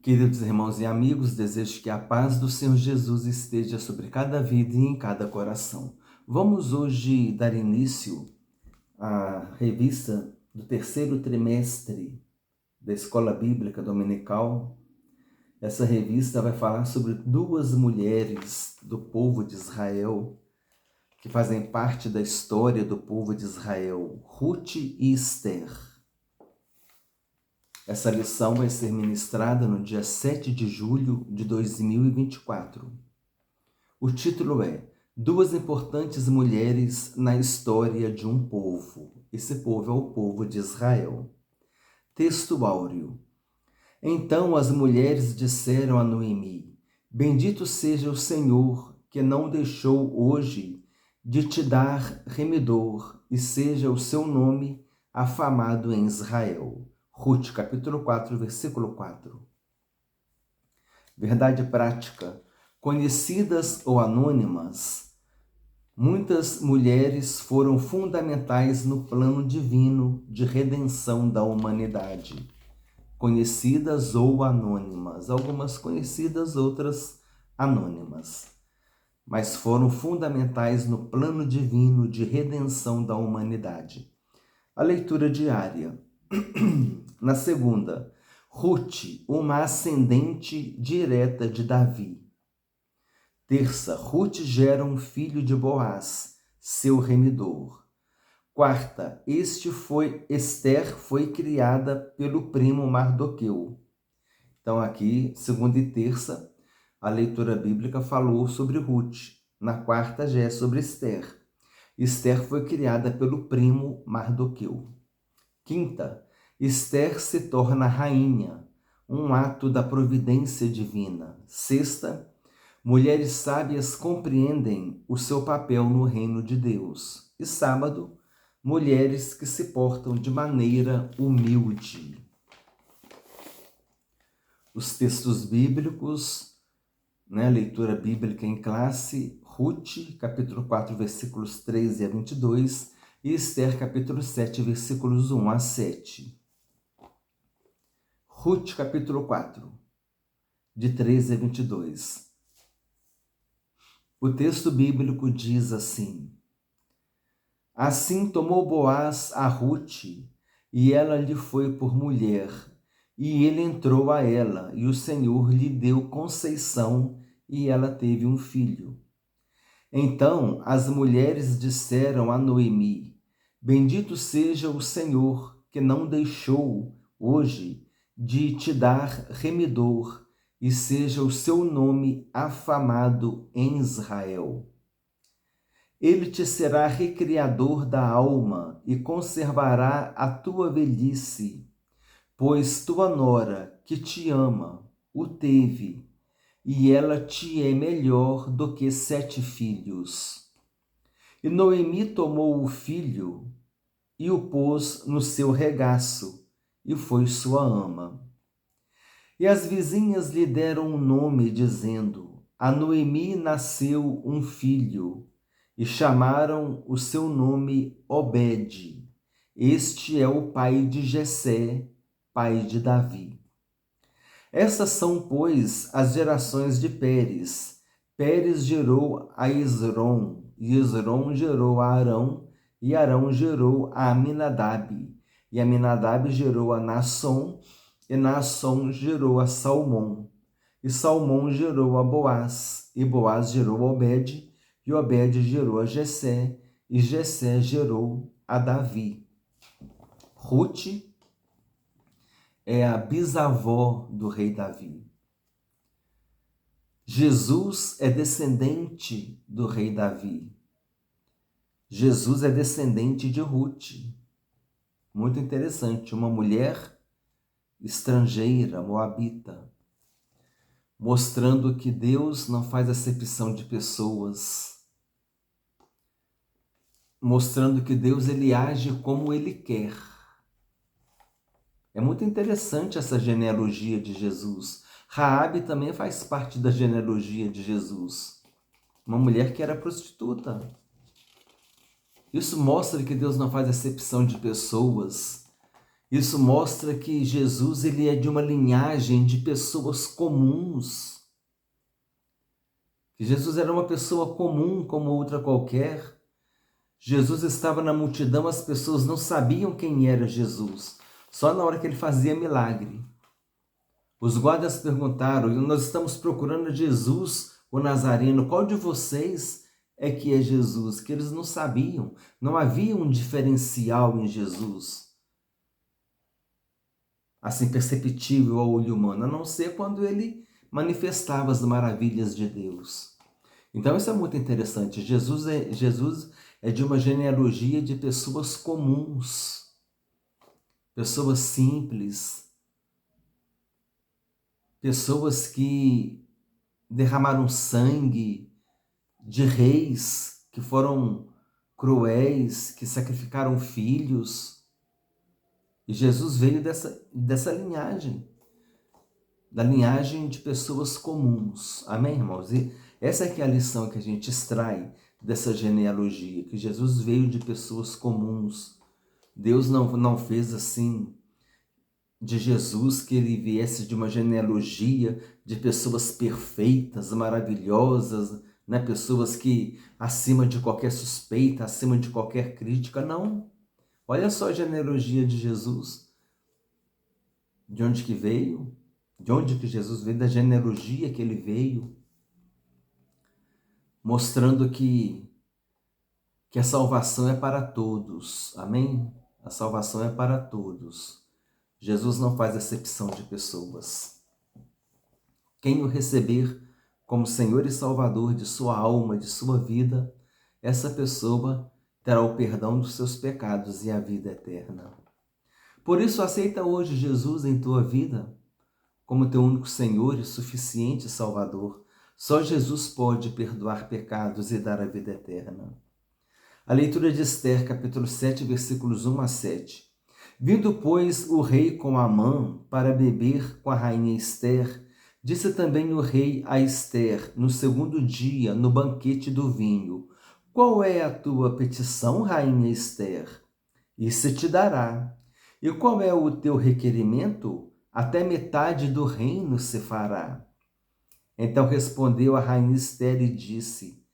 Queridos irmãos e amigos, desejo que a paz do Senhor Jesus esteja sobre cada vida e em cada coração. Vamos hoje dar início à revista do terceiro trimestre da Escola Bíblica Dominical. Essa revista vai falar sobre duas mulheres do povo de Israel que fazem parte da história do povo de Israel, Ruth e Esther. Essa lição vai ser ministrada no dia 7 de julho de 2024. O título é Duas importantes mulheres na história de um povo. Esse povo é o povo de Israel. Texto áureo. Então as mulheres disseram a Noemi: Bendito seja o Senhor, que não deixou hoje de te dar remidor, e seja o seu nome afamado em Israel. Ruth, capítulo 4, versículo 4. Verdade prática. Conhecidas ou anônimas, muitas mulheres foram fundamentais no plano divino de redenção da humanidade. Conhecidas ou anônimas. Algumas conhecidas, outras anônimas. Mas foram fundamentais no plano divino de redenção da humanidade. A leitura diária. Na segunda, Ruth, uma ascendente direta de Davi. Terça, Ruth gera um filho de Boaz, seu remidor. Quarta, Esther foi criada pelo primo Mardoqueu. Então aqui, segunda e terça, a leitura bíblica falou sobre Ruth. Na quarta já é sobre Esther. Esther foi criada pelo primo Mardoqueu. Quinta, Esther se torna rainha, um ato da providência divina. Sexta, mulheres sábias compreendem o seu papel no reino de Deus. E sábado, mulheres que se portam de maneira humilde. Os textos bíblicos, leitura bíblica em classe, Ruth, capítulo 4, versículos 13 a 22, e Esther, capítulo 7, versículos 1 a 7. Ruth, capítulo 4, de 13 a 22. O texto bíblico diz assim: Assim tomou Boaz a Ruth, e ela lhe foi por mulher, e ele entrou a ela, e o Senhor lhe deu conceição, e ela teve um filho. Então as mulheres disseram a Noemi: Bendito seja o Senhor, que não deixou hoje de te dar remidor, e seja o seu nome afamado em Israel. Ele te será recriador da alma e conservará a tua velhice, pois tua nora, que te ama, o teve, e ela te é melhor do que 7 filhos. E Noemi tomou o filho e o pôs no seu regaço, e foi sua ama. E as vizinhas lhe deram um nome, dizendo: A Noemi nasceu um filho, e chamaram o seu nome Obed. Este é o pai de Jessé, pai de Davi. Essas são, pois, as gerações de Pérez. Pérez gerou a Esrom, e Esrom gerou a Arão, e Arão gerou a Aminadab, e Aminadab gerou a Naasson, e Naasson gerou a Salmão, e Salmão gerou a Boaz, e Boaz gerou a Obed, e Obed gerou a Jessé, e Jessé gerou a Davi. Ruth é a bisavó do rei Davi. Jesus é descendente do rei Davi. Jesus é descendente de Ruth. Muito interessante, uma mulher estrangeira, moabita, mostrando que Deus não faz acepção de pessoas, mostrando que Deus ele age como ele quer. É muito interessante essa genealogia de Jesus. Raabe também faz parte da genealogia de Jesus. Uma mulher que era prostituta. Isso mostra que Deus não faz acepção de pessoas Isso mostra que Jesus ele é de uma linhagem de pessoas comuns. Que Jesus era uma pessoa comum como outra qualquer. Jesus estava na multidão, as pessoas não sabiam quem era Jesus. Só na hora que ele fazia milagre. Os guardas perguntaram: nós estamos procurando Jesus, o Nazareno. Qual de vocês é que é Jesus? Que eles não sabiam. Não havia um diferencial em Jesus, assim perceptível ao olho humano, a não ser quando ele manifestava as maravilhas de Deus. Então isso é muito interessante. Jesus é de uma genealogia de pessoas comuns, pessoas simples, pessoas que derramaram sangue, de reis que foram cruéis, que sacrificaram filhos. E Jesus veio dessa linhagem, da linhagem de pessoas comuns. Amém, irmãos? E essa é que é a lição que a gente extrai dessa genealogia, que Jesus veio de pessoas comuns. Deus não fez assim de Jesus que ele viesse de uma genealogia de pessoas perfeitas, maravilhosas, né? Pessoas que acima de qualquer suspeita, acima de qualquer crítica. Não. Olha só a genealogia de Jesus. De onde que veio? De onde que Jesus veio? Da genealogia que ele veio. Mostrando que a salvação é para todos. Amém? A salvação é para todos. Jesus não faz acepção de pessoas. Quem o receber como Senhor e Salvador de sua alma, de sua vida, essa pessoa terá o perdão dos seus pecados e a vida eterna. Por isso, aceita hoje Jesus em tua vida como teu único Senhor e suficiente Salvador. Só Jesus pode perdoar pecados e dar a vida eterna. A leitura de Esther, capítulo 7, versículos 1 a 7. Vindo, pois, o rei com Amã para beber com a rainha Esther, disse também o rei a Esther, no segundo dia, no banquete do vinho: qual é a tua petição, rainha Esther? E se te dará. E qual é o teu requerimento? Até metade do reino se fará. Então respondeu a rainha Esther e disse: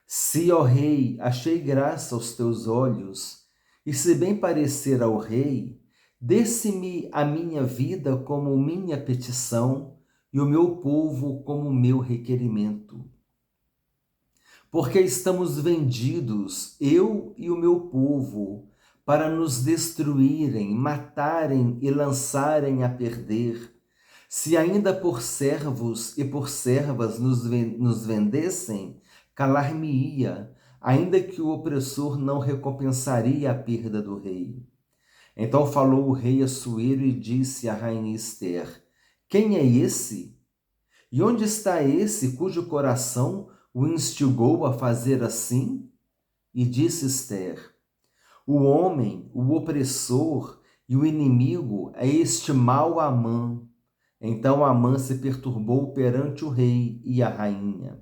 se, ó rei, achei graça aos teus olhos, e se bem parecer ao rei, dê-se-me a minha vida como minha petição, e o meu povo como meu requerimento. Porque estamos vendidos, eu e o meu povo, para nos destruírem, matarem e lançarem a perder. Se ainda por servos e por servas nos vendessem, calar-me-ia, ainda que o opressor não recompensaria a perda do rei. Então falou o rei Assuero e disse à rainha Esther: quem é esse? E onde está esse cujo coração o instigou a fazer assim? E disse Esther: o homem, o opressor e o inimigo é este mau Amã. Então Amã se perturbou perante o rei e a rainha.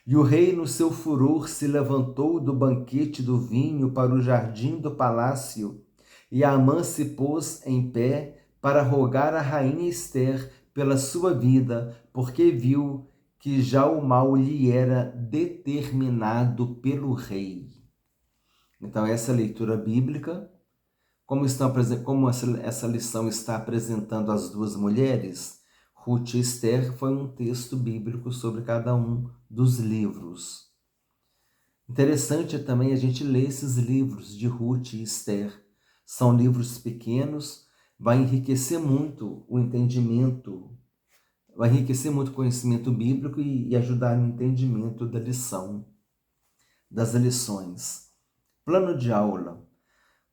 E o rei, no seu furor, se levantou do banquete do vinho para o jardim do palácio, e Amã se pôs em pé para rogar à rainha Esther pela sua vida, porque viu que já o mal lhe era determinado pelo rei. Então, essa leitura bíblica, como essa lição está apresentando as duas mulheres, Ruth e Esther, foi um texto bíblico sobre cada um dos livros. Interessante também a gente ler esses livros de Ruth e Esther. São livros pequenos, vai enriquecer muito o entendimento, vai enriquecer muito o conhecimento bíblico e ajudar no entendimento da lição, das lições. Plano de aula.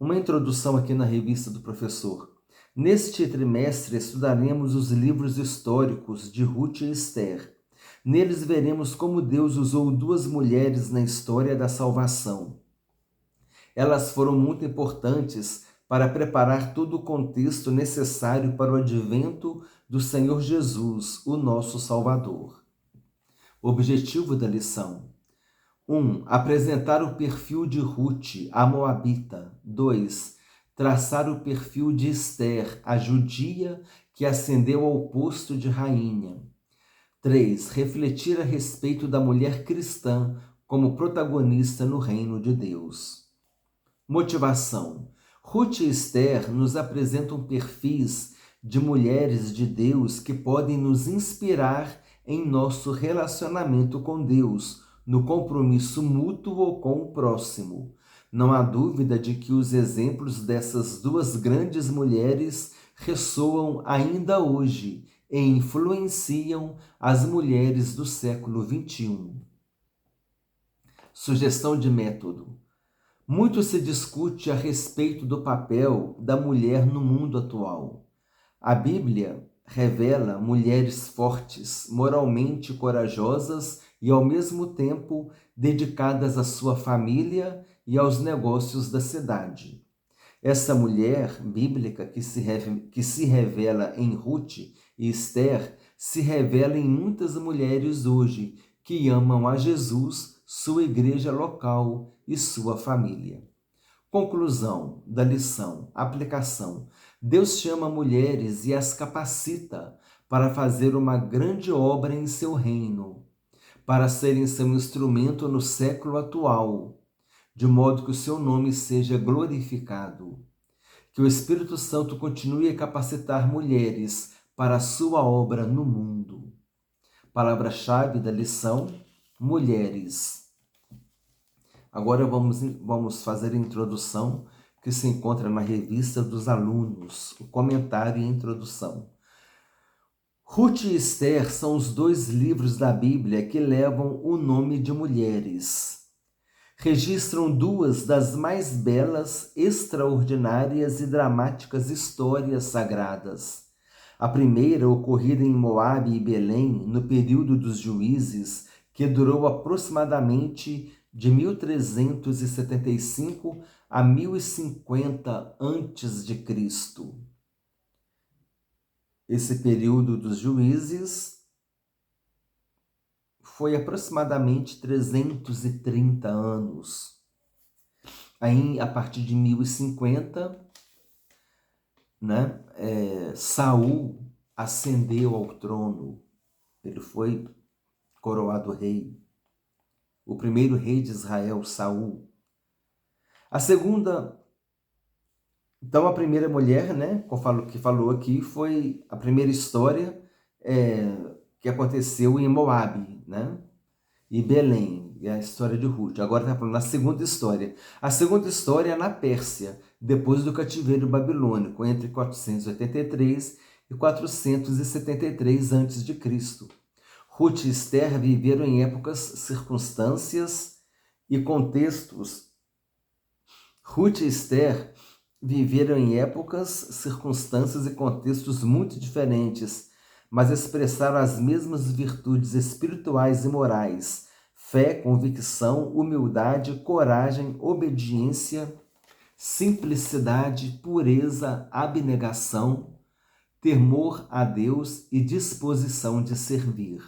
Uma introdução aqui na revista do professor. Neste trimestre estudaremos os livros históricos de Ruth e Esther. Neles veremos como Deus usou duas mulheres na história da salvação. Elas foram muito importantes para preparar todo o contexto necessário para o advento do Senhor Jesus, o nosso Salvador. Objetivo da lição: 1. Apresentar o perfil de Ruth, a Moabita. 2. traçar o perfil de Ester, a judia que ascendeu ao posto de rainha. 3. Refletir a respeito da mulher cristã como protagonista no reino de Deus. Motivação. Ruth e Ester nos apresentam perfis de mulheres de Deus que podem nos inspirar em nosso relacionamento com Deus, no compromisso mútuo com o próximo. Não há dúvida de que os exemplos dessas duas grandes mulheres ressoam ainda hoje e influenciam as mulheres do século XXI. Sugestão de método. Muito se discute a respeito do papel da mulher no mundo atual. A Bíblia revela mulheres fortes, moralmente corajosas e, ao mesmo tempo, dedicadas à sua família e aos negócios da cidade. Essa mulher bíblica que se revela em Ruth e Ester se revela em muitas mulheres hoje que amam a Jesus, sua igreja local e sua família. Conclusão da lição, aplicação. Deus chama mulheres e as capacita para fazer uma grande obra em seu reino, para serem seu instrumento no século atual, de modo que o seu nome seja glorificado. Que o Espírito Santo continue a capacitar mulheres para a sua obra no mundo. Palavra-chave da lição, mulheres. Agora vamos fazer a introdução que se encontra na revista dos alunos, o comentário e a introdução. Ruth e Ester são os dois livros da Bíblia que levam o nome de mulheres. Registram duas das mais belas, extraordinárias e dramáticas histórias sagradas. A primeira, ocorrida em Moabe e Belém, no período dos juízes, que durou aproximadamente de 1375 a 1050 a.C. Esse período dos juízes foi aproximadamente 330 anos. Aí, a partir de 1050, Saul ascendeu ao trono. Ele foi coroado rei. O primeiro rei de Israel, Saul. A segunda, então a primeira mulher, que falou aqui, foi a primeira história que aconteceu em Moabe, e Belém, é a história de Ruth. Agora está falando na segunda história. A segunda história é na Pérsia, depois do cativeiro babilônico, entre 483 e 473 a.C. Ruth e Ester viveram em épocas, circunstâncias e contextos. Ruth e Ester viveram em épocas, circunstâncias e contextos muito diferentes, mas expressaram as mesmas virtudes espirituais e morais: fé, convicção, humildade, coragem, obediência, simplicidade, pureza, abnegação, temor a Deus e disposição de servir.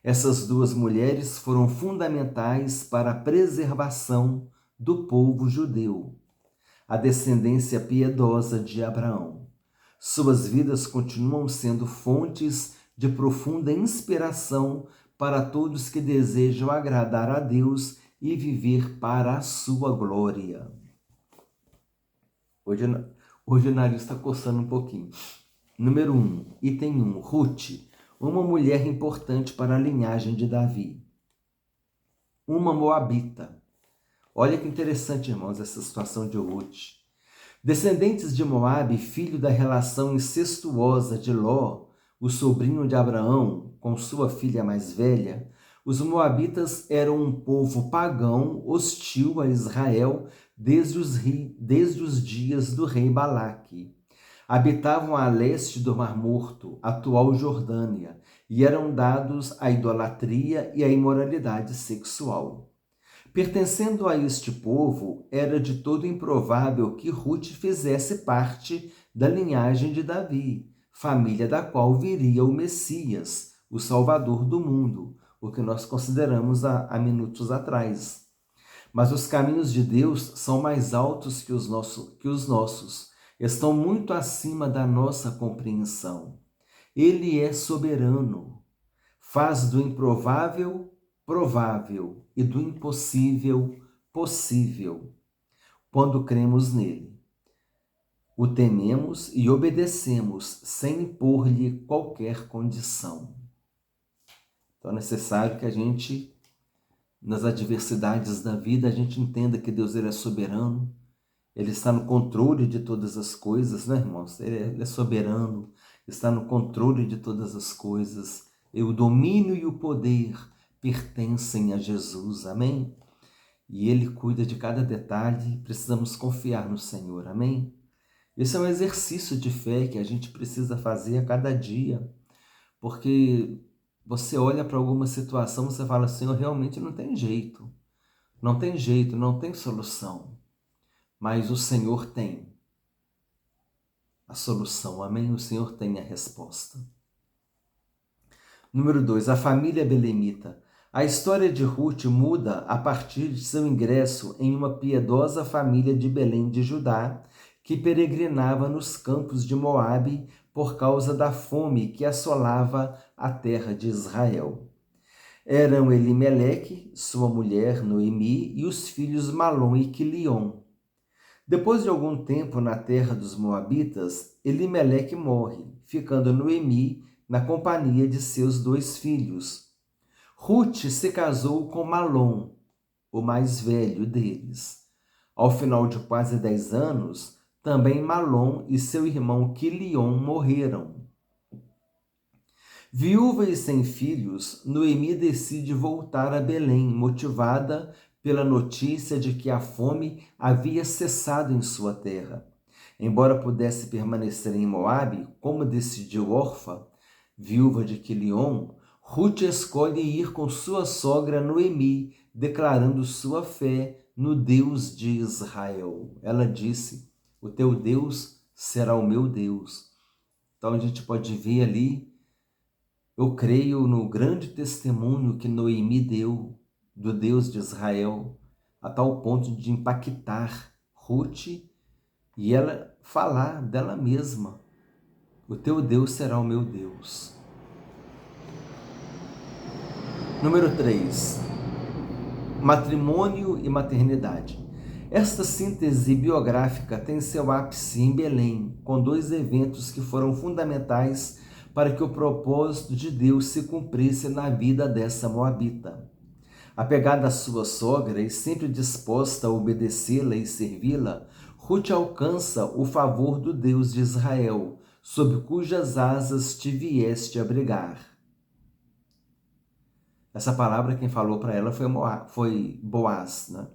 Essas duas mulheres foram fundamentais para a preservação do povo judeu, a descendência piedosa de Abraão. Suas vidas continuam sendo fontes de profunda inspiração para todos que desejam agradar a Deus e viver para a sua glória. Hoje o nariz está coçando um pouquinho. Número 1, item 1, Ruth, uma mulher importante para a linhagem de Davi. Uma moabita. Olha que interessante, irmãos, essa situação de Ruth. Descendentes de Moabe, filho da relação incestuosa de Ló, o sobrinho de Abraão, com sua filha mais velha, os moabitas eram um povo pagão hostil a Israel desde os dias do rei Balaque. Habitavam a leste do Mar Morto, atual Jordânia, e eram dados à idolatria e à imoralidade sexual. Pertencendo a este povo, era de todo improvável que Ruth fizesse parte da linhagem de Davi, família da qual viria o Messias, o Salvador do mundo, o que nós consideramos há minutos atrás. Mas os caminhos de Deus são mais altos que os nossos, estão muito acima da nossa compreensão. Ele é soberano, faz do improvável provável e do impossível possível. Quando cremos nele, o tememos e obedecemos sem impor-lhe qualquer condição. Então é necessário que a gente, nas adversidades da vida, a gente entenda que Deus ele é soberano, ele está no controle de todas as coisas, né, irmãos? Ele é soberano, está no controle de todas as coisas. E o domínio e o poder pertencem a Jesus, amém? E Ele cuida de cada detalhe, precisamos confiar no Senhor, amém? Esse é um exercício de fé que a gente precisa fazer a cada dia, porque você olha para alguma situação, você fala, Senhor, realmente não tem jeito, não tem solução. Mas o Senhor tem a solução, amém? O Senhor tem a resposta. Número 2, a família belemita. A história de Ruth muda a partir de seu ingresso em uma piedosa família de Belém de Judá, que peregrinava nos campos de Moabe por causa da fome que assolava a terra de Israel. Eram Elimeleque, sua mulher Noemi, e os filhos Malom e Quilion. Depois de algum tempo na terra dos Moabitas, Elimeleque morre, ficando Noemi na companhia de seus 2 filhos. Ruth se casou com Malom, o mais velho deles. Ao final de quase 10 anos, também Malom e seu irmão Quilion morreram. Viúva e sem filhos, Noemi decide voltar a Belém, motivada pela notícia de que a fome havia cessado em sua terra. Embora pudesse permanecer em Moabe, como decidiu Orfa, viúva de Quilion, Ruth escolhe ir com sua sogra Noemi, declarando sua fé no Deus de Israel. Ela disse, o teu Deus será o meu Deus. Então a gente pode ver ali, eu creio no grande testemunho que Noemi deu do Deus de Israel, a tal ponto de impactar Ruth e ela falar dela mesma, o teu Deus será o meu Deus. Número 3, matrimônio e maternidade. Esta síntese biográfica tem seu ápice em Belém, com 2 eventos que foram fundamentais para que o propósito de Deus se cumprisse na vida dessa moabita. Apegada à sua sogra e sempre disposta a obedecê-la e servi-la, Ruth alcança o favor do Deus de Israel, sob cujas asas te vieste abrigar. Essa palavra quem falou para ela foi Boaz, né?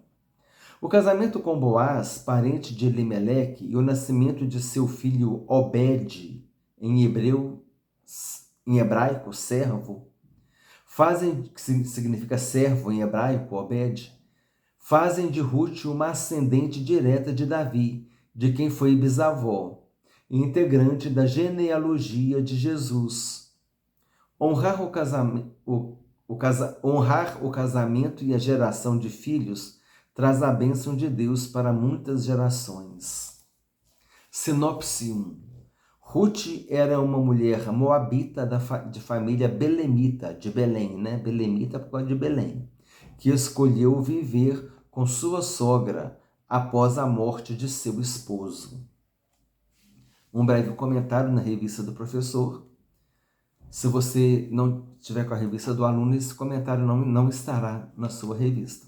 O casamento com Boaz, parente de Elimeleque, e o nascimento de seu filho Obed, em hebraico, servo, que significa servo em hebraico, Obed, fazem de Ruth uma ascendente direta de Davi, de quem foi bisavó, e integrante da genealogia de Jesus. Honrar o casamento e a geração de filhos traz a bênção de Deus para muitas gerações. Sinopse 1. Ruth era uma mulher moabita de família belemita, de Belém, né? Belemita por causa de Belém, que escolheu viver com sua sogra após a morte de seu esposo. Um breve comentário na revista do professor. Se você não tiver com a revista do aluno, esse comentário não estará na sua revista.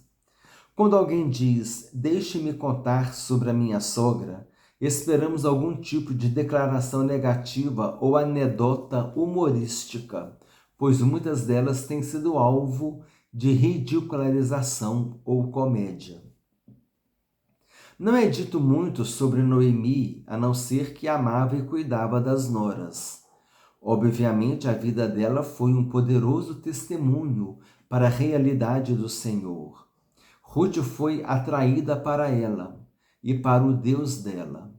Quando alguém diz, deixe-me contar sobre a minha sogra, esperamos algum tipo de declaração negativa ou anedota humorística, pois muitas delas têm sido alvo de ridicularização ou comédia. Não é dito muito sobre Noemi, a não ser que amava e cuidava das noras. Obviamente, a vida dela foi um poderoso testemunho para a realidade do Senhor. Ruth foi atraída para ela e para o Deus dela.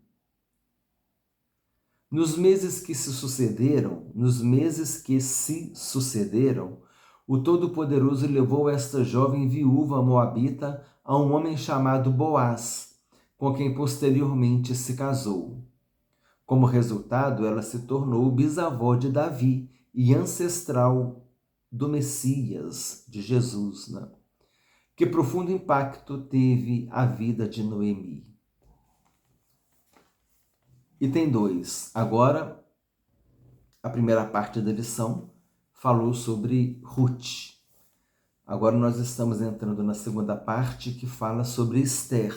Nos meses que se sucederam, o Todo-Poderoso levou esta jovem viúva moabita a um homem chamado Boaz, com quem posteriormente se casou. Como resultado, ela se tornou bisavó de Davi e ancestral do Messias, de Jesus, né? Que profundo impacto teve a vida de Noemi. Item 2. Agora, a primeira parte da lição falou sobre Ruth. Agora nós estamos entrando na segunda parte, que fala sobre Esther.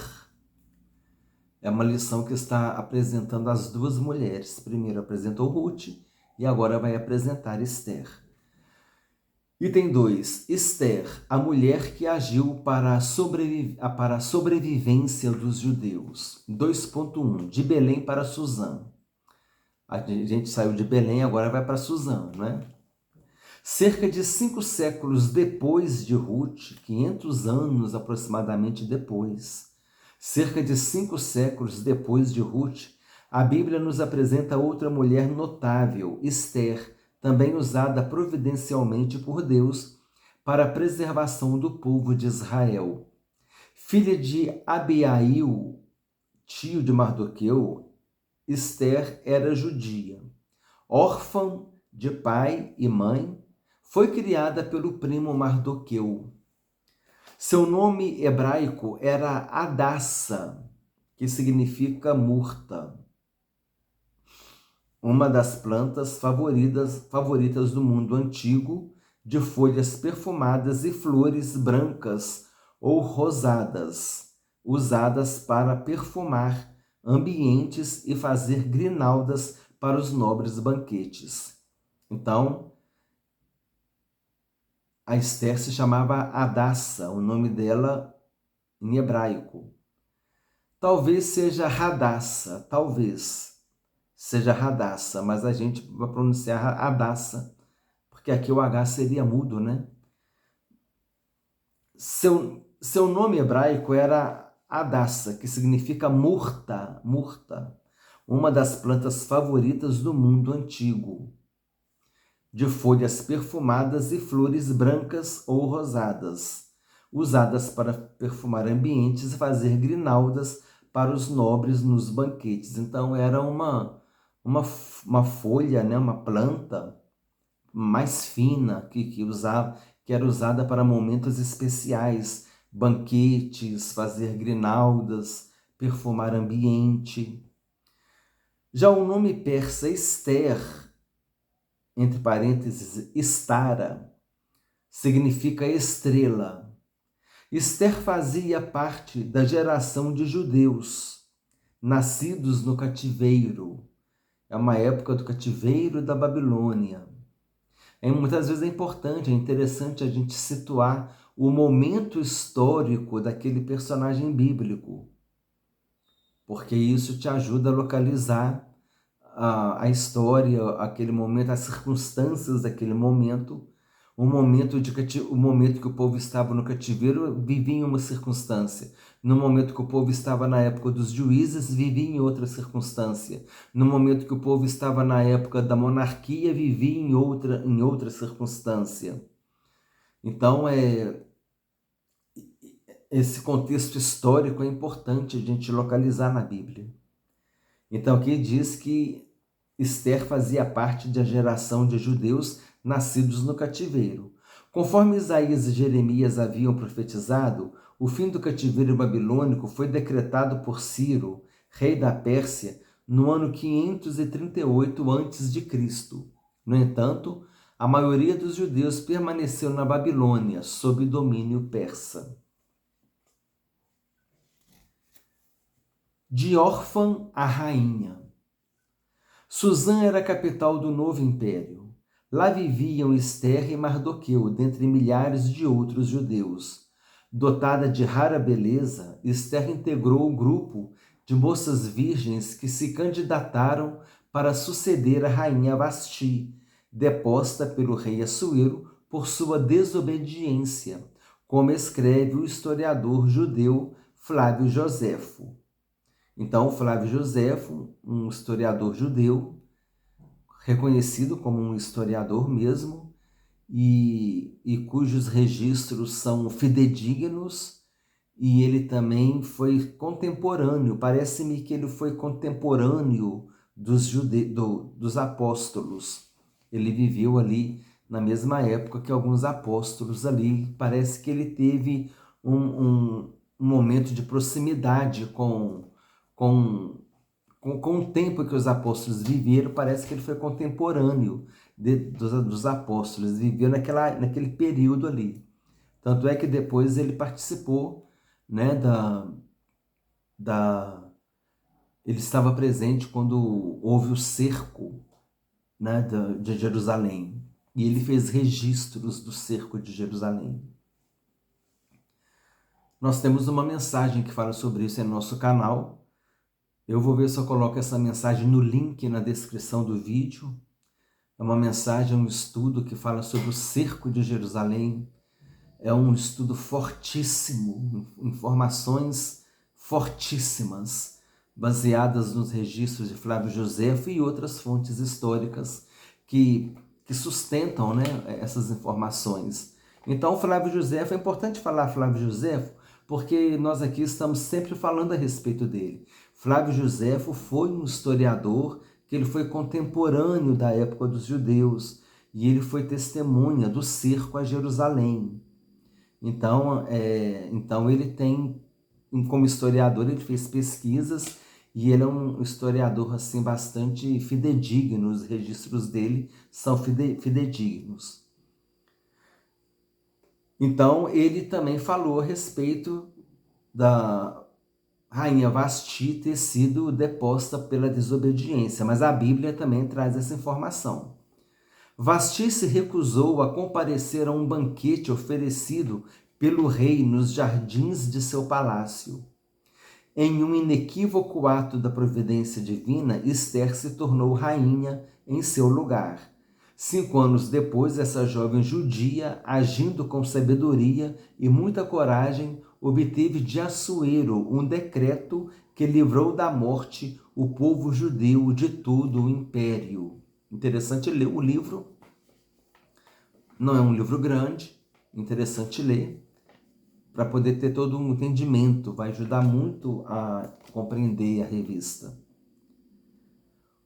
É uma lição que está apresentando as duas mulheres. Primeiro apresentou Ruth e agora vai apresentar Esther. Item 2. Esther, a mulher que agiu para a sobrevivência dos judeus. 2.1. De Belém para Suzã. A gente saiu de Belém, agora vai para Suzã, né? Cerca de 5 séculos depois de Ruth, 500 anos aproximadamente depois, cerca de 5 séculos depois de Ruth, a Bíblia nos apresenta outra mulher notável, Esther, também usada providencialmente por Deus para a preservação do povo de Israel. Filha de Abiail, tio de Mardoqueu, Esther era judia. Órfã de pai e mãe, foi criada pelo primo Mardoqueu. Seu nome hebraico era Hadassa, que significa murta, uma das plantas favoritas do mundo antigo, de folhas perfumadas e flores brancas ou rosadas, usadas para perfumar ambientes e fazer grinaldas para os nobres banquetes. Então, a Esther se chamava Hadassa, o nome dela em hebraico. Talvez seja Hadassa, mas a gente vai pronunciar Hadassa, porque aqui o H seria mudo, né? Seu nome hebraico era Hadassa, que significa murta, uma das plantas favoritas do mundo antigo, de folhas perfumadas e flores brancas ou rosadas, usadas para perfumar ambientes e fazer grinaldas para os nobres nos banquetes. Então era uma folha, né, uma planta mais fina que era usada para momentos especiais, banquetes, fazer grinaldas, perfumar ambiente. Já o nome persa Esther, entre parênteses, Estara, significa estrela. Esther fazia parte da geração de judeus nascidos no cativeiro. É uma época do cativeiro da Babilônia. Muitas vezes é importante, é interessante a gente situar o momento histórico daquele personagem bíblico, porque isso te ajuda a localizar a história, aquele momento, as circunstâncias daquele momento. O momento que o povo estava no cativeiro vivia em uma circunstância. No momento que o povo estava na época dos juízes, vivia em outra circunstância. No momento que o povo estava na época da monarquia, vivia em outra circunstância. Então, esse contexto histórico é importante a gente localizar na Bíblia. Então, aqui diz que Esther fazia parte da geração de judeus nascidos no cativeiro. Conforme Isaías e Jeremias haviam profetizado, o fim do cativeiro babilônico foi decretado por Ciro, rei da Pérsia, no ano 538 a.C. No entanto, a maioria dos judeus permaneceu na Babilônia, sob domínio persa. De órfã a rainha. Suzã era a capital do novo império. Lá viviam Esther e Mardoqueu, dentre milhares de outros judeus. Dotada de rara beleza, Esther integrou o grupo de moças virgens que se candidataram para suceder a rainha Vasti, deposta pelo rei Assuero por sua desobediência, como escreve o historiador judeu Flávio Joséfo. Então, Flávio Joséfo, um historiador judeu, reconhecido como um historiador mesmo, e cujos registros são fidedignos, e ele também foi contemporâneo, parece-me que ele foi contemporâneo dos apóstolos. Ele viveu ali na mesma época que alguns apóstolos ali. Parece que ele teve um momento de proximidade com, com o tempo que os apóstolos viveram. Parece que ele foi contemporâneo dos apóstolos, viveu naquele período ali. Tanto é que depois ele participou, né, ele estava presente quando houve o cerco, né, de Jerusalém. E ele fez registros do cerco de Jerusalém. Nós temos uma mensagem que fala sobre isso em nosso canal. Eu vou ver se eu coloco essa mensagem no link na descrição do vídeo. É uma mensagem, um estudo que fala sobre o cerco de Jerusalém. É um estudo fortíssimo, informações fortíssimas, baseadas nos registros de Flávio Josefo e outras fontes históricas que sustentam, né, essas informações. Então, Flávio Josefo, é importante falar Flávio Josefo, porque nós aqui estamos sempre falando a respeito dele. Flávio Josefo foi um historiador que ele foi contemporâneo da época dos judeus e ele foi testemunha do cerco a Jerusalém. Então ele tem, como historiador, ele fez pesquisas e ele é um historiador assim bastante fidedigno. Os registros dele são fidedignos. Então ele também falou a respeito da rainha Vasti ter sido deposta pela desobediência, mas a Bíblia também traz essa informação. Vasti se recusou a comparecer a um banquete oferecido pelo rei nos jardins de seu palácio. Em um inequívoco ato da providência divina, Esther se tornou rainha em seu lugar. 5 anos depois, essa jovem judia, agindo com sabedoria e muita coragem, obteve de Assuero um decreto que livrou da morte o povo judeu de todo o império. Interessante ler o livro. Não é um livro grande, interessante ler, para poder ter todo um entendimento, vai ajudar muito a compreender a revista.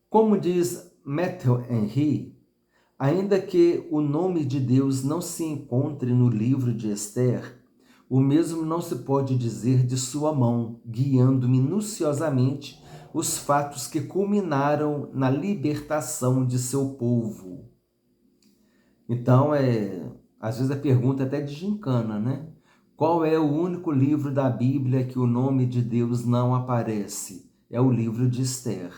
Como diz Matthew Henry, ainda que o nome de Deus não se encontre no livro de Esther, o mesmo não se pode dizer de sua mão, guiando minuciosamente os fatos que culminaram na libertação de seu povo. Então, às vezes a pergunta é até de gincana, né? Qual é o único livro da Bíblia que o nome de Deus não aparece? É o livro de Esther.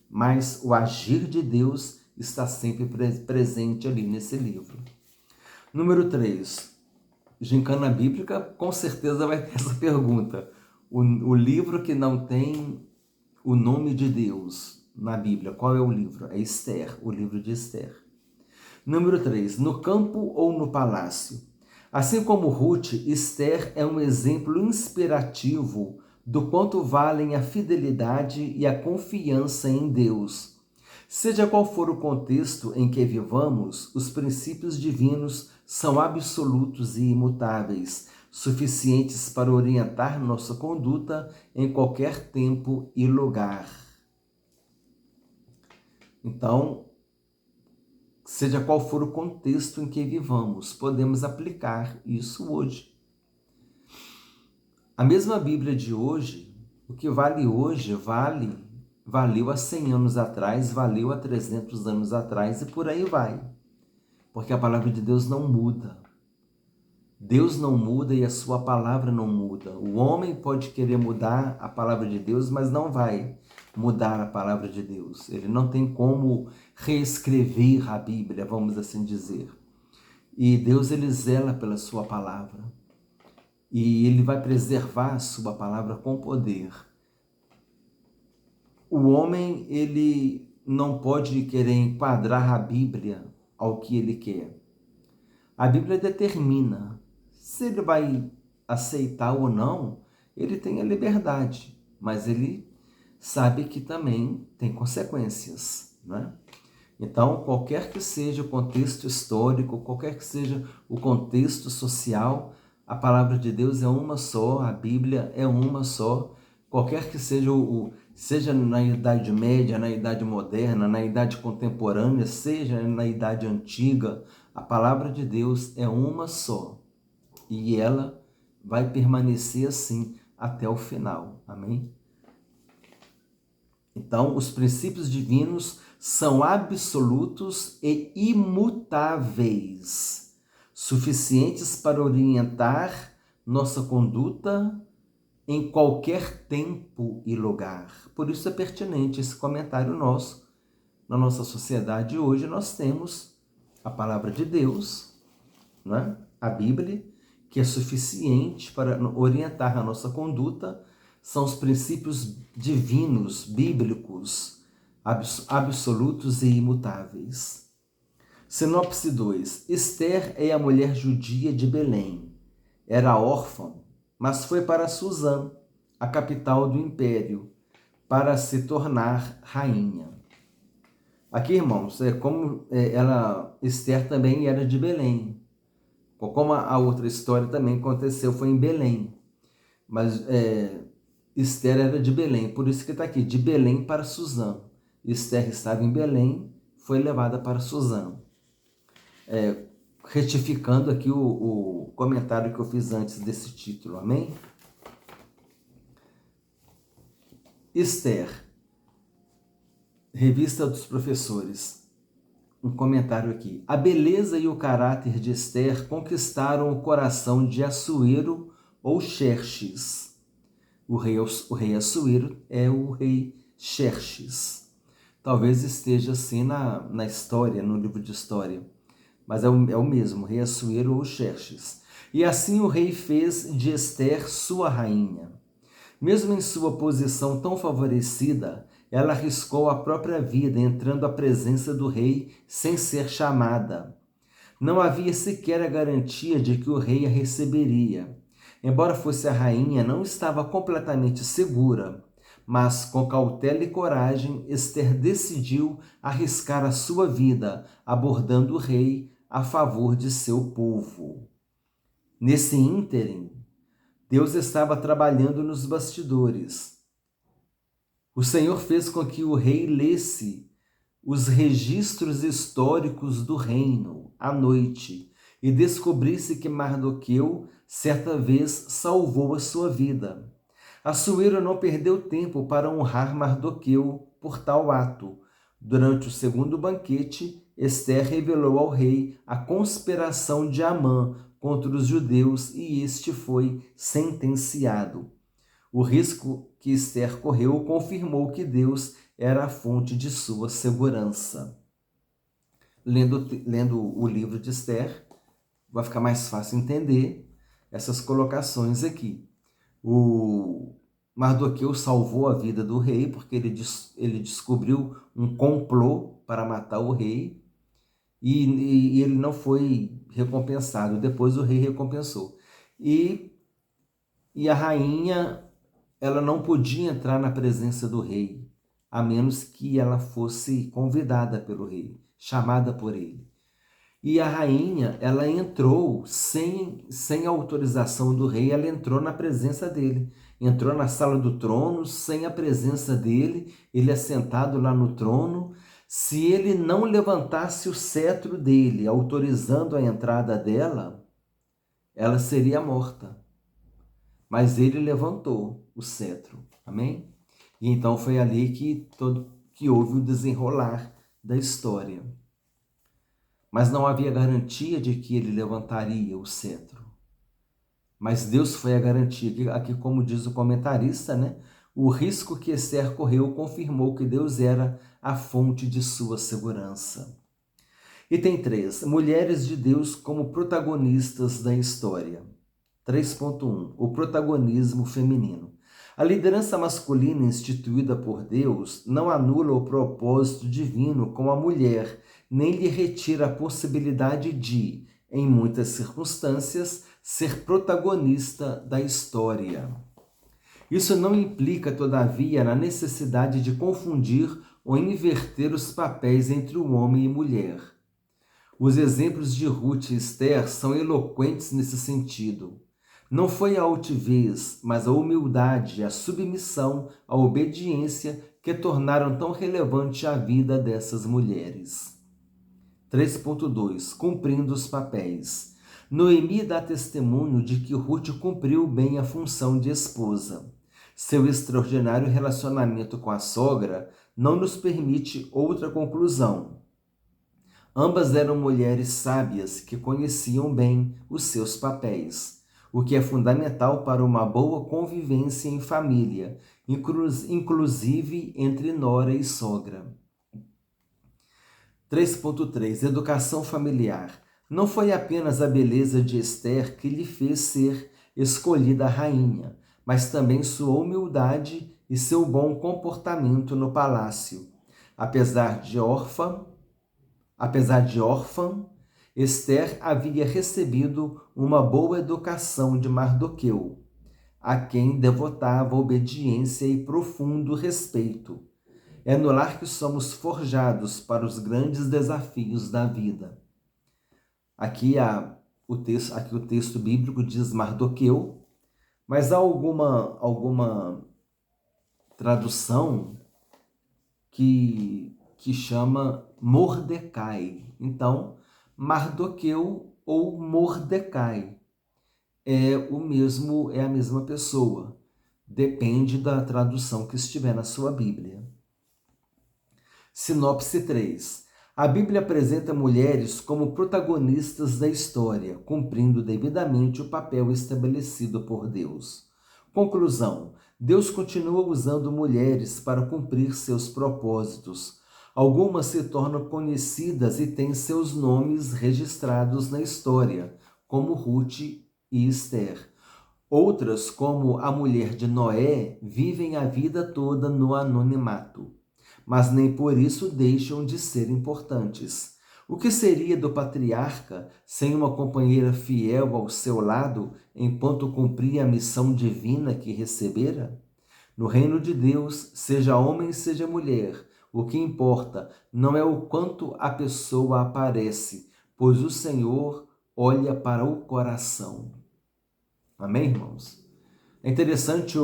Mas o agir de Deus está sempre presente ali nesse livro. Número 3. Gincana bíblica, com certeza vai ter essa pergunta. O livro que não tem o nome de Deus na Bíblia, qual é o livro? É Esther, o livro de Esther. Número 3. No campo ou no palácio? Assim como Ruth, Esther é um exemplo inspirativo do quanto valem a fidelidade e a confiança em Deus. Seja qual for o contexto em que vivamos, os princípios divinos são absolutos e imutáveis, suficientes para orientar nossa conduta em qualquer tempo e lugar. Então, seja qual for o contexto em que vivamos, podemos aplicar isso hoje. A mesma Bíblia de hoje, o que vale hoje, valeu há 100 anos atrás, valeu há 300 anos atrás e por aí vai. Porque a palavra de Deus não muda. Deus não muda e a sua palavra não muda. O homem pode querer mudar a palavra de Deus, mas não vai mudar a palavra de Deus. Ele não tem como reescrever a Bíblia, vamos assim dizer. E Deus, ele zela pela sua palavra. E ele vai preservar a sua palavra com poder. O homem, ele não pode querer enquadrar a Bíblia ao que ele quer. A Bíblia determina se ele vai aceitar ou não. Ele tem a liberdade, mas ele sabe que também tem consequências, né? Então, qualquer que seja o contexto histórico, qualquer que seja o contexto social, A palavra de Deus é uma só, a Bíblia é uma só. Qualquer que seja seja na Idade Média, na Idade Moderna, na Idade Contemporânea, seja na Idade Antiga, a palavra de Deus é uma só. E ela vai permanecer assim até o final. Amém? Então, os princípios divinos são absolutos e imutáveis, suficientes para orientar nossa conduta em qualquer tempo e lugar. Por isso é pertinente esse comentário nosso. Na nossa sociedade hoje nós temos a palavra de Deus, não é? A Bíblia, que é suficiente para orientar a nossa conduta. São os princípios divinos, bíblicos, absolutos e imutáveis. Sinopse 2. Esther é a mulher judia de Belém. Era órfã, mas foi para Suzã, a capital do império, para se tornar rainha. Aqui, irmãos, Esther também era de Belém. Como a outra história também aconteceu, foi em Belém. Mas Esther era de Belém, por isso que está aqui, de Belém para Suzã. Esther estava em Belém, foi levada para Suzã. Retificando aqui o comentário que eu fiz antes desse título, amém? Esther, Revista dos Professores. Um comentário aqui. A beleza e o caráter de Esther conquistaram o coração de Assuero ou Xerxes. O rei Assuero é o rei Xerxes. Talvez esteja assim na história, no livro de história. Mas é o mesmo, rei Assuero ou Xerxes. E assim o rei fez de Esther sua rainha. Mesmo em sua posição tão favorecida, ela arriscou a própria vida entrando à presença do rei sem ser chamada. Não havia sequer a garantia de que o rei a receberia. Embora fosse a rainha, não estava completamente segura, mas com cautela e coragem, Esther decidiu arriscar a sua vida, abordando o rei a favor de seu povo. Nesse ínterim, Deus estava trabalhando nos bastidores. O Senhor fez com que o rei lesse os registros históricos do reino à noite e descobrisse que Mardoqueu certa vez salvou a sua vida. Assuero não perdeu tempo para honrar Mardoqueu por tal ato. Durante o segundo banquete, Esther revelou ao rei a conspiração de Amã contra os judeus e este foi sentenciado. O risco que Esther correu confirmou que Deus era a fonte de sua segurança. Lendo o livro de Esther, vai ficar mais fácil entender essas colocações aqui. O Mardoqueu salvou a vida do rei porque ele descobriu um complô para matar o rei e ele não foi recompensado. Depois o rei recompensou. E a rainha, ela não podia entrar na presença do rei, a menos que ela fosse convidada pelo rei, chamada por ele. E a rainha, ela entrou sem autorização do rei, ela entrou na presença dele. Entrou na sala do trono sem a presença dele, ele assentado lá no trono. Se ele não levantasse o cetro dele, autorizando a entrada dela, ela seria morta. Mas ele levantou o cetro, amém? E então foi ali que houve o desenrolar da história. Mas não havia garantia de que ele levantaria o cetro. Mas Deus foi a garantia. Aqui, como diz o comentarista, né? O risco que Esther correu confirmou que Deus era a fonte de sua segurança. Item 3. Mulheres de Deus como protagonistas da história. 3.1. O protagonismo feminino. A liderança masculina instituída por Deus não anula o propósito divino com a mulher, nem lhe retira a possibilidade de, em muitas circunstâncias, ser protagonista da história. Isso não implica, todavia, na necessidade de confundir ou inverter os papéis entre o homem e mulher. Os exemplos de Ruth e Esther são eloquentes nesse sentido. Não foi a altivez, mas a humildade, a submissão, a obediência que tornaram tão relevante a vida dessas mulheres. 3.2 Cumprindo os papéis. Noemi dá testemunho de que Ruth cumpriu bem a função de esposa. Seu extraordinário relacionamento com a sogra não nos permite outra conclusão. Ambas eram mulheres sábias que conheciam bem os seus papéis, o que é fundamental para uma boa convivência em família, inclusive entre nora e sogra. 3.3 Educação familiar. Não foi apenas a beleza de Esther que lhe fez ser escolhida rainha, mas também sua humildade e seu bom comportamento no palácio. Apesar de órfã, Esther havia recebido uma boa educação de Mardoqueu, a quem devotava obediência e profundo respeito. É no lar que somos forjados para os grandes desafios da vida. Aqui o texto bíblico diz Mardoqueu, mas há alguma tradução que chama Mordecai. Então, Mardoqueu ou Mordecai é a mesma pessoa. Depende da tradução que estiver na sua Bíblia. Sinopse 3. A Bíblia apresenta mulheres como protagonistas da história, cumprindo devidamente o papel estabelecido por Deus. Conclusão: Deus continua usando mulheres para cumprir seus propósitos. Algumas se tornam conhecidas e têm seus nomes registrados na história, como Ruth e Esther. Outras, como a mulher de Noé, vivem a vida toda no anonimato, mas nem por isso deixam de ser importantes. O que seria do patriarca sem uma companheira fiel ao seu lado enquanto cumpria a missão divina que recebera? No reino de Deus, seja homem, seja mulher, o que importa não é o quanto a pessoa aparece, pois o Senhor olha para o coração. Amém, irmãos? É interessante,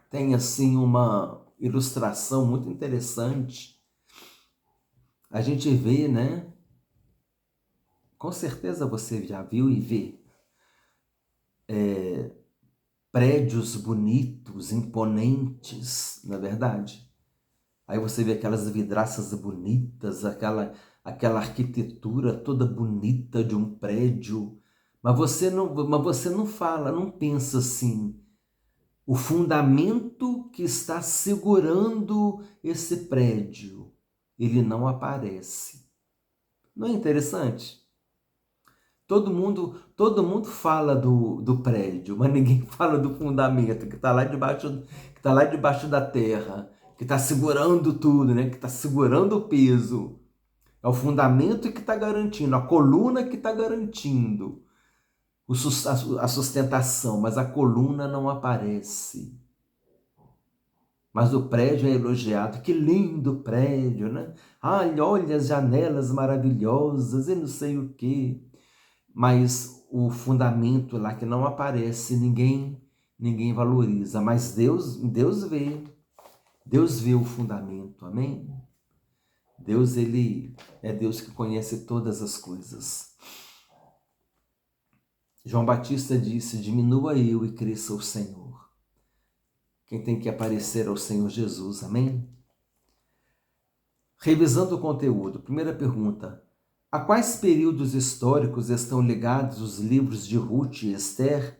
tem assim uma ilustração muito interessante. A gente vê, né? Com certeza você já viu e vê prédios bonitos, imponentes, não é verdade? Aí você vê aquelas vidraças bonitas, aquela arquitetura toda bonita de um prédio, mas você não fala, não pensa assim. O fundamento que está segurando esse prédio, ele não aparece. Não é interessante? Todo mundo fala do prédio, mas ninguém fala do fundamento que está lá debaixo da terra, que está segurando tudo, né? Que está segurando o peso. É o fundamento que está garantindo, a coluna que está garantindo a sustentação, mas a coluna não aparece. Mas o prédio é elogiado. Que lindo prédio, né? Ai, olha as janelas maravilhosas e não sei o quê. Mas o fundamento lá que não aparece, ninguém valoriza. Mas Deus vê. Deus vê o fundamento, amém? Deus, ele é Deus que conhece todas as coisas. João Batista disse: diminua eu e cresça o Senhor. Quem tem que aparecer é o Senhor Jesus, amém? Revisando o conteúdo, primeira pergunta: a quais períodos históricos estão ligados os livros de Ruth e Esther?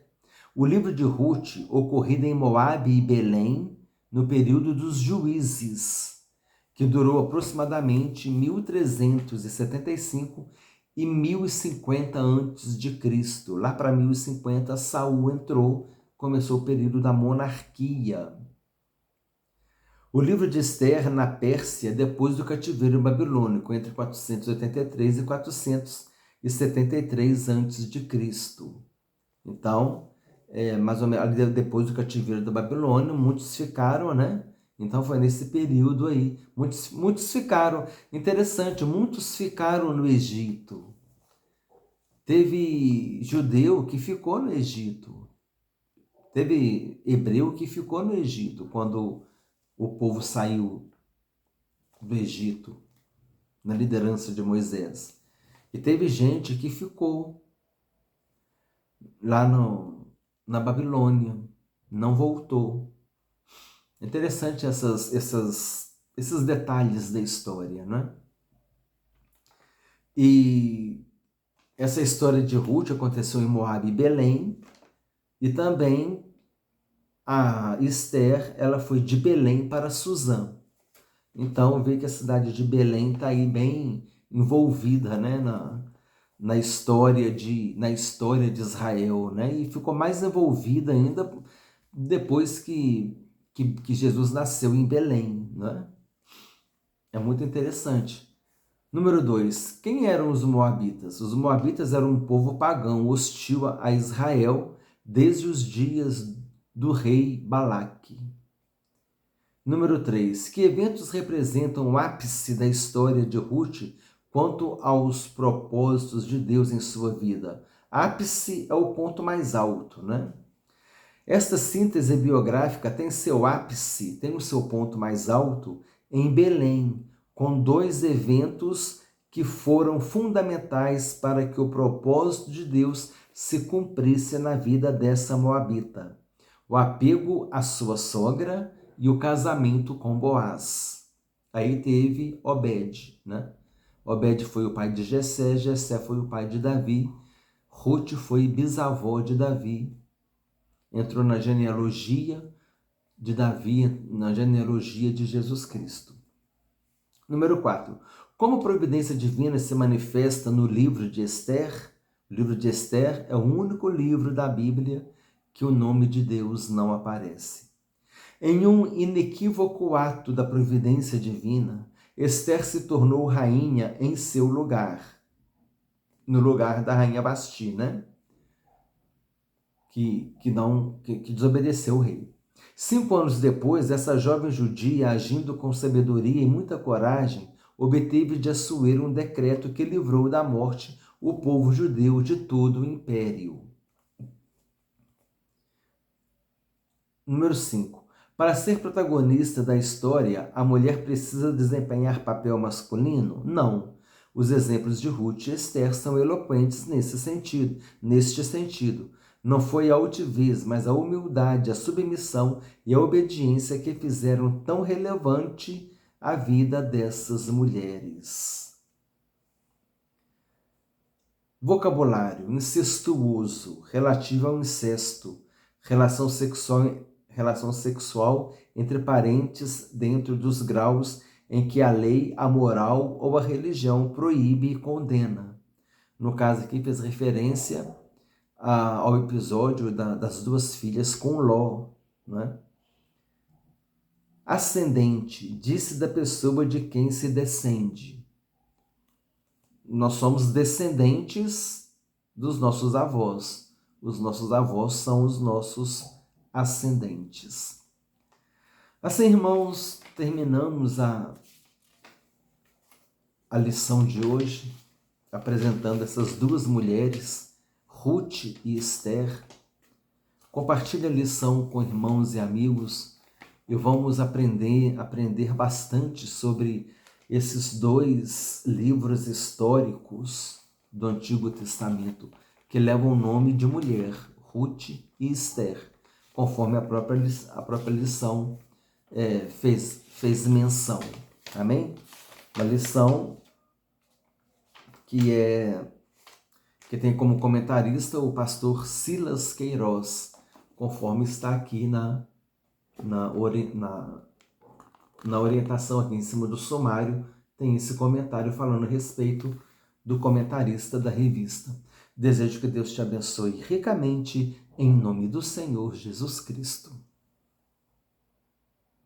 O livro de Ruth, ocorrido em Moabe e Belém, no período dos juízes, que durou aproximadamente 1375 e 1050 a.C. Lá para 1050, Saul entrou, começou o período da monarquia. O livro de Esther na Pérsia, depois do cativeiro babilônico, entre 483 e 473 a.C. Então, mais ou menos depois do cativeiro da Babilônia, muitos ficaram, né? Então foi nesse período aí. Muitos ficaram. Interessante, muitos ficaram no Egito. Teve judeu que ficou no Egito. Teve hebreu que ficou no Egito quando o povo saiu do Egito, na liderança de Moisés. E teve gente que ficou lá na Babilônia, não voltou. Interessante esses detalhes da história, né? E essa história de Ruth aconteceu em Moabe e Belém, e também a Esther, ela foi de Belém para Suzã. Então, vê que a cidade de Belém está aí bem envolvida, né, na história de Israel, né? E ficou mais envolvida ainda depois que Jesus nasceu em Belém, né? É muito interessante. Número 2. Quem eram os Moabitas? Os Moabitas eram um povo pagão, hostil a Israel desde os dias do rei Balaque. Número 3. Que eventos representam o ápice da história de Ruth quanto aos propósitos de Deus em sua vida? Ápice é o ponto mais alto, né? Esta síntese biográfica tem seu ápice, tem o seu ponto mais alto em Belém, com dois eventos que foram fundamentais para que o propósito de Deus se cumprisse na vida dessa moabita: o apego à sua sogra e o casamento com Boaz. Aí teve Obed, né? Obed foi o pai de Jessé, Jessé foi o pai de Davi, Ruth foi bisavó de Davi, entrou na genealogia de Davi, na genealogia de Jesus Cristo. Número 4. Como providência divina se manifesta no livro de Esther? O livro de Esther é o único livro da Bíblia que o nome de Deus não aparece. Em um inequívoco ato da providência divina, Esther se tornou rainha em seu lugar, no lugar da rainha Vasti, né? Que desobedeceu o rei. 5 anos depois, essa jovem judia, agindo com sabedoria e muita coragem, obteve de Assuero um decreto que livrou da morte o povo judeu de todo o império. Número 5. Para ser protagonista da história, a mulher precisa desempenhar papel masculino? Não. Os exemplos de Ruth e Esther são eloquentes neste sentido. Não foi a altivez, mas a humildade, a submissão e a obediência que fizeram tão relevante a vida dessas mulheres. Vocabulário: incestuoso, relativo ao incesto, relação sexual entre parentes dentro dos graus em que a lei, a moral ou a religião proíbe e condena. No caso aqui fez referência ao episódio das duas filhas com Ló, né? Ascendente, disse da pessoa de quem se descende. Nós somos descendentes dos nossos avós. Os nossos avós são os nossos ascendentes. Assim, irmãos, terminamos a lição de hoje apresentando essas duas mulheres, Ruth e Esther. Compartilhe a lição com irmãos e amigos e vamos aprender bastante sobre esses dois livros históricos do Antigo Testamento que levam o nome de mulher, Ruth e Esther, conforme a própria lição fez menção. Amém? Uma lição que tem como comentarista o pastor Silas Queiroz, conforme está aqui na orientação aqui em cima do sumário, tem esse comentário falando a respeito do comentarista da revista. Desejo que Deus te abençoe ricamente, em nome do Senhor Jesus Cristo.